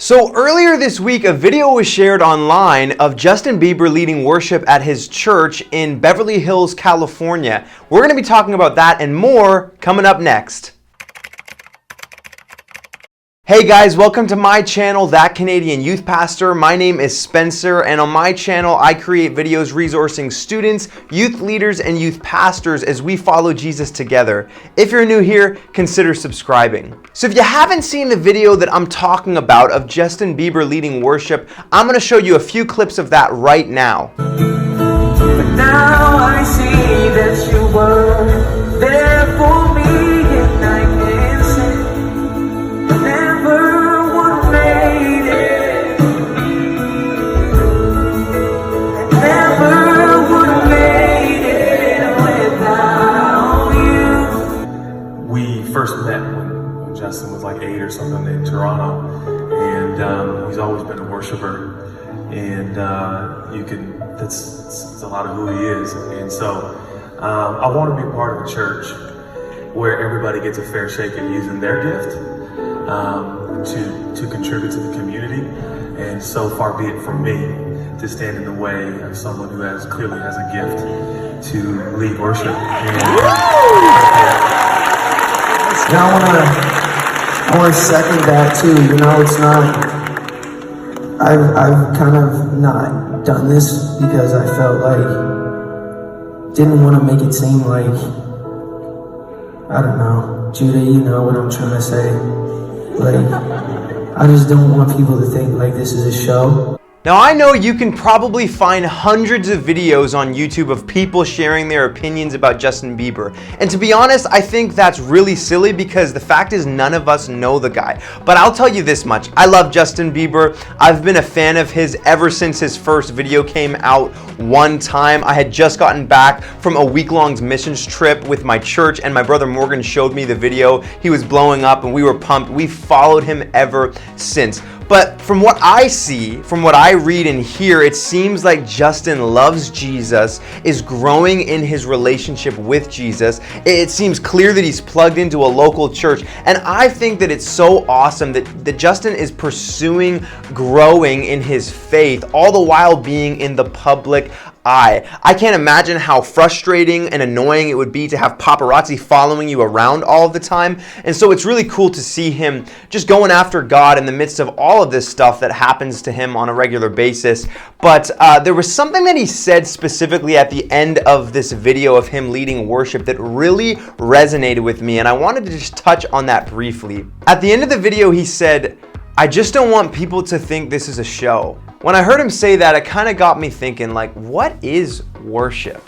So earlier this week, a video was shared online of Justin Bieber leading worship at his church in Beverly Hills, California. We're going to be talking about that and more coming up next. Hey guys, welcome to my channel, That Canadian Youth Pastor. My name is Spencer, and on my channel, I create videos resourcing students, youth leaders, and youth pastors as we follow Jesus together. If you're new here, consider subscribing. So if you haven't seen the video that I'm talking about of Justin Bieber leading worship, I'm going to show you a few clips of that right now. But now I see that you were there for me, and I can say never would have made it. Never would have made it without you. We first met when Justin was like 8 or something in Toronto, and he's always been a worshiper, and that's a lot of who he is. And so I want to be part of a church where everybody gets a fair shake at using their gift to contribute to the community. And so far be it from me to stand in the way of someone who clearly has a gift to lead worship. Now I want to second that too. You know, it's not. I've kind of not done this because I felt like didn't want to make it seem like, I don't know, Judah, you know what I'm trying to say. Like, I just don't want people to think like this is a show. Now I know you can probably find hundreds of videos on YouTube of people sharing their opinions about Justin Bieber. And to be honest, I think that's really silly because the fact is none of us know the guy. But I'll tell you this much, I love Justin Bieber. I've been a fan of his ever since his first video came out one time. I had just gotten back from a week-long missions trip with my church, and my brother Morgan showed me the video. He was blowing up and we were pumped. We followed him ever since. But from what I see, from what I read and hear, it seems like Justin loves Jesus, is growing in his relationship with Jesus. It seems clear that he's plugged into a local church. And I think that it's so awesome that Justin is pursuing growing in his faith, all the while being in the public eye. I can't imagine how frustrating and annoying it would be to have paparazzi following you around all the time. And so it's really cool to see him just going after God in the midst of all of this stuff that happens to him on a regular basis. But there was something that he said specifically at the end of this video of him leading worship that really resonated with me, and I wanted to just touch on that briefly. At the end of the video, he said, "I just don't want people to think this is a show." When I heard him say that, it kind of got me thinking, like, what is worship?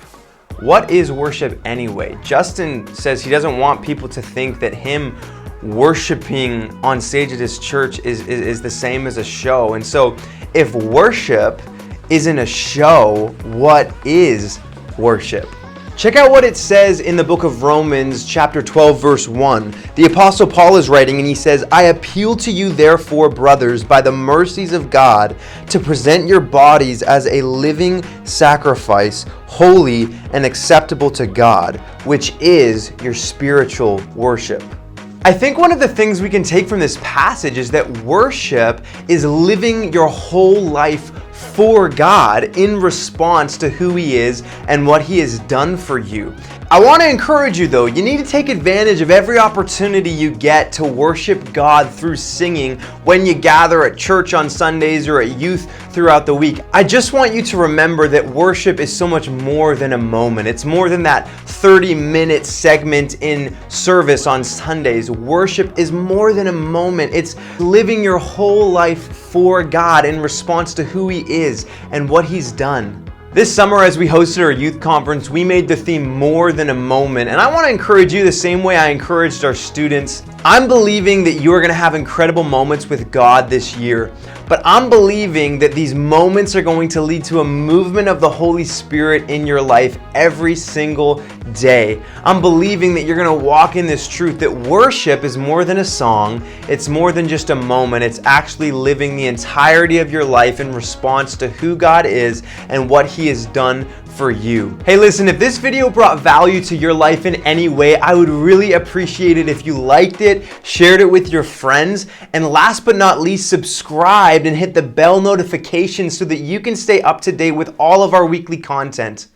What is worship anyway? Justin says he doesn't want people to think that him worshiping on stage at his church is the same as a show. And so if worship isn't a show, what is worship? Check out what it says in the book of Romans, chapter 12, verse 1. The Apostle Paul is writing, and he says, "I appeal to you, therefore, brothers, by the mercies of God, to present your bodies as a living sacrifice, holy and acceptable to God, which is your spiritual worship." I think one of the things we can take from this passage is that worship is living your whole life for God in response to who He is and what He has done for you. I want to encourage you though, you need to take advantage of every opportunity you get to worship God through singing when you gather at church on Sundays or at youth throughout the week. I just want you to remember that worship is so much more than a moment. It's more than that 30-minute segment in service on Sundays. Worship is more than a moment. It's living your whole life for God in response to who He is and what He's done. This summer, as we hosted our youth conference, we made the theme more than a moment. And I want to encourage you the same way I encouraged our students. I'm believing that you are going to have incredible moments with God this year. But I'm believing that these moments are going to lead to a movement of the Holy Spirit in your life every single day. I'm believing that you're going to walk in this truth that worship is more than a song. It's more than just a moment. It's actually living the entirety of your life in response to who God is and what He has done for you. Hey, listen, if this video brought value to your life in any way, I would really appreciate it if you liked it, shared it with your friends, and last but not least, subscribed and hit the bell notification so that you can stay up to date with all of our weekly content.